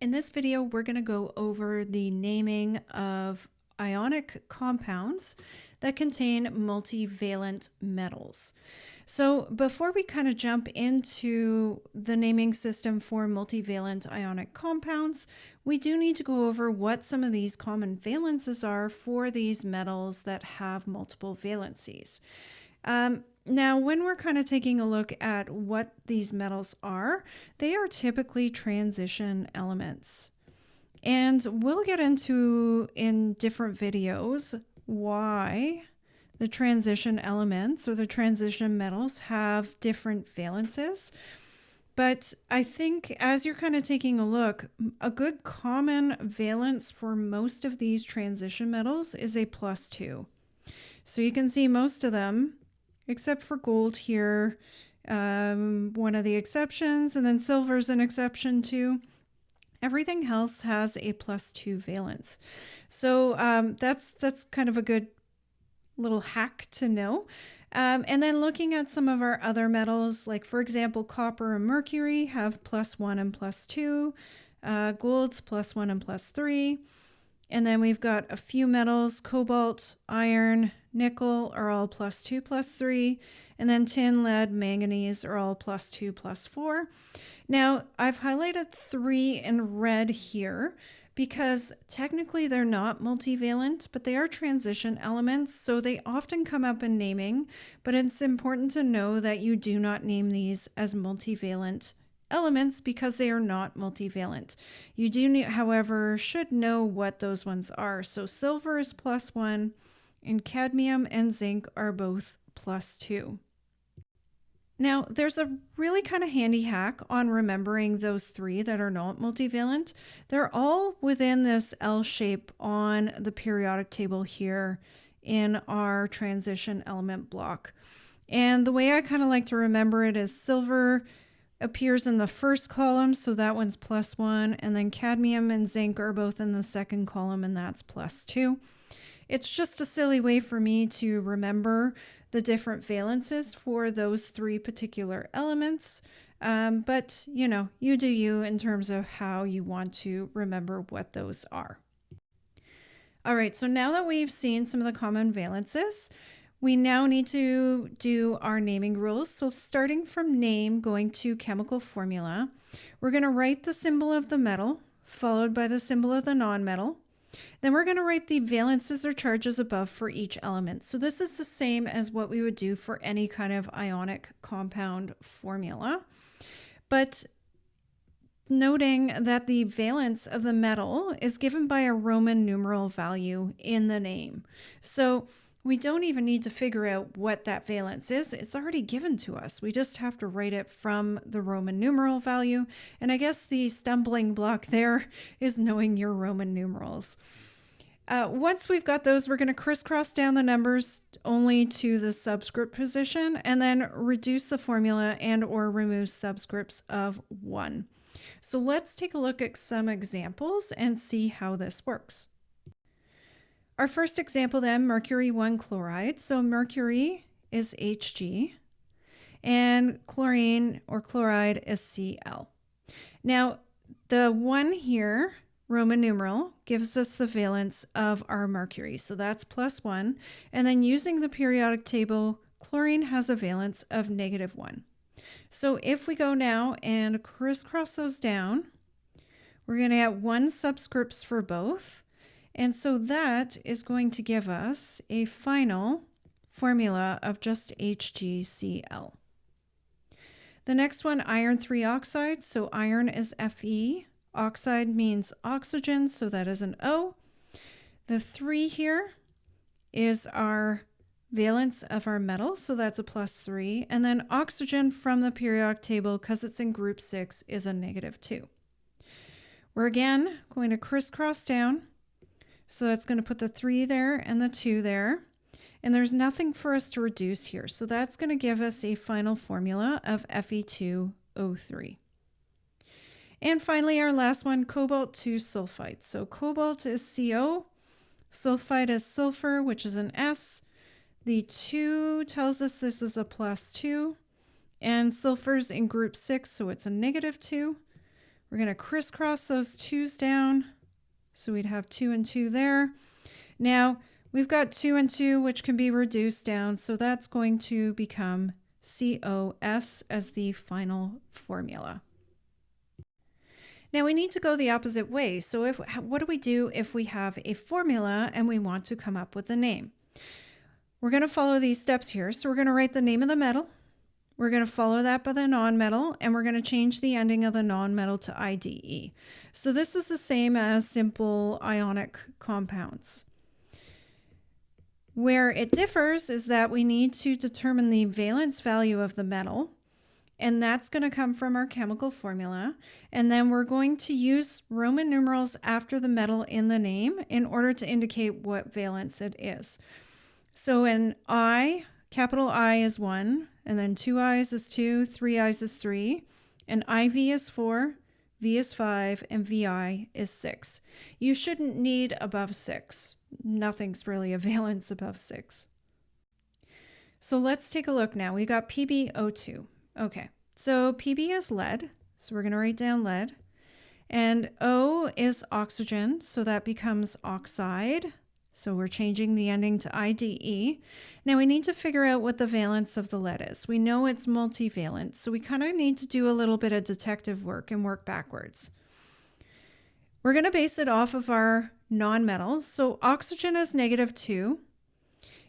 In this video, we're going to go over the naming of ionic compounds that contain multivalent metals. So before we kind of jump into the naming system for multivalent ionic compounds, we do need to go over what some of these common valences are for these metals that have multiple valencies. Now, when we're kind of taking a look at what these metals are, they are typically transition elements. And we'll get into in different videos why the transition elements or the transition metals have different valences. But I think as you're kind of taking a look, a good common valence for most of these transition metals is a +2. So you can see most of them, except for gold here, one of the exceptions, and then silver's an exception too. Everything else has a +2 valence. So that's kind of a good little hack to know. And then looking at some of our other metals, like for example, copper and mercury have +1 and +2. Gold's +1 and +3. And then we've got a few metals, cobalt, iron, nickel are all +2, +3. And then tin, lead, manganese are all +2, +4. Now, I've highlighted 3 in red here because technically they're not multivalent, but they are transition elements, so they often come up in naming, but it's important to know that you do not name these as multivalent elements because they are not multivalent. You do, however, should know what those ones are. So silver is +1, and cadmium and zinc are both +2. Now, there's a really kind of handy hack on remembering those 3 that are not multivalent. They're all within this L shape on the periodic table here in our transition element block. And the way I kind of like to remember it is silver appears in the first column, so that one's +1, and then cadmium and zinc are both in the second column, and that's +2. It's just a silly way for me to remember the different valences for those 3 particular elements. But, you do you in terms of how you want to remember what those are. All right, so now that we've seen some of the common valences, we now need to do our naming rules. So starting from name, going to chemical formula, we're going to write the symbol of the metal, followed by the symbol of the nonmetal. Then we're going to write the valences or charges above for each element. So this is the same as what we would do for any kind of ionic compound formula. But noting that the valence of the metal is given by a Roman numeral value in the name. So we don't even need to figure out what that valence is. It's already given to us. We just have to write it from the Roman numeral value. And I guess the stumbling block there is knowing your Roman numerals. Once we've got those, we're going to crisscross down the numbers only to the subscript position and then reduce the formula and or remove subscripts of 1. So let's take a look at some examples and see how this works. Our first example then, mercury 1 chloride. So mercury is Hg and chlorine or chloride is Cl. Now the 1 here, Roman numeral, gives us the valence of our mercury. So that's +1. And then using the periodic table, chlorine has a valence of -1. So if we go now and crisscross those down, we're going to get 1 subscripts for both. And so that is going to give us a final formula of just HgCl. The next one, iron 3 oxide. So iron is Fe. Oxide means oxygen, so that is an O. The 3 here is our valence of our metal, so that's a +3. And then oxygen from the periodic table, because it's in group 6, is a -2. We're again going to crisscross down. So that's going to put the 3 there and the 2 there. And there's nothing for us to reduce here. So that's going to give us a final formula of Fe2O3. And finally, our last one, cobalt 2 sulfite. So cobalt is CO, sulfite is sulfur, which is an S. The 2 tells us this is a +2. And sulfur's in group 6, so it's a -2. We're going to crisscross those 2's down. So we'd have 2 and 2 there. Now we've got 2 and 2, which can be reduced down. So that's going to become COS as the final formula. Now we need to go the opposite way. So what do we do if we have a formula and we want to come up with a name? We're going to follow these steps here. So we're going to write the name of the metal. We're going to follow that by the nonmetal, and we're going to change the ending of the nonmetal to IDE. So this is the same as simple ionic compounds. Where it differs is that we need to determine the valence value of the metal, and that's going to come from our chemical formula. And then we're going to use Roman numerals after the metal in the name in order to indicate what valence it is. So in I, capital I is 1, and then 2 I's is 2, 3 I's is 3, and IV is 4, V is 5, and VI is 6. You shouldn't need above 6. Nothing's really a valence above 6. So let's take a look now. We got PbO2. Okay, so Pb is lead, so we're going to write down lead. And O is oxygen, so that becomes oxide. So we're changing the ending to IDE. Now we need to figure out what the valence of the lead is. We know it's multivalent, so we kind of need to do a little bit of detective work and work backwards. We're going to base it off of our nonmetals. So oxygen is -2.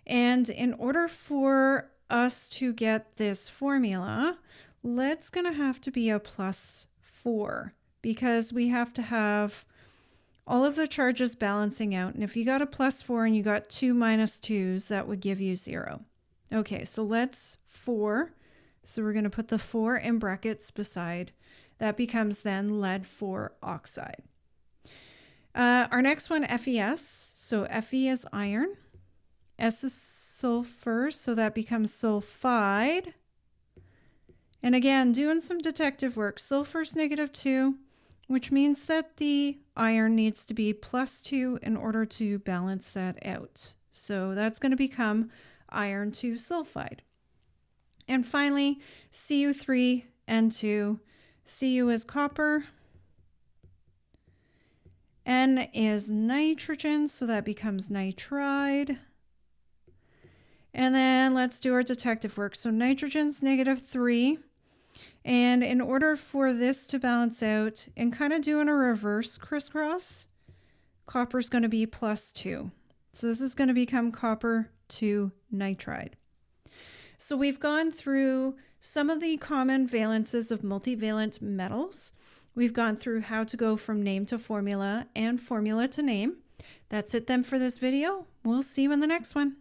And in order for us to get this formula, lead's going to have to be a +4 because we have to have all of the charges balancing out. And if you got a +4 and you got 2 -2's, that would give you 0. Okay, so let's 4. So we're going to put the 4 in brackets beside. That becomes then lead 4 oxide. Our next one, FeS. So Fe is iron. S is sulfur, so that becomes sulfide. And again, doing some detective work. Sulfur's -2, which means that the iron needs to be +2 in order to balance that out. So that's going to become iron 2 sulfide. And finally, Cu3N2. Cu is copper. N is nitrogen, so that becomes nitride. And then let's do our detective work. So nitrogen's -3. And in order for this to balance out and kind of doing a reverse crisscross, copper's going to be +2. So this is going to become copper 2 nitride. So we've gone through some of the common valences of multivalent metals. We've gone through how to go from name to formula and formula to name. That's it then for this video. We'll see you in the next one.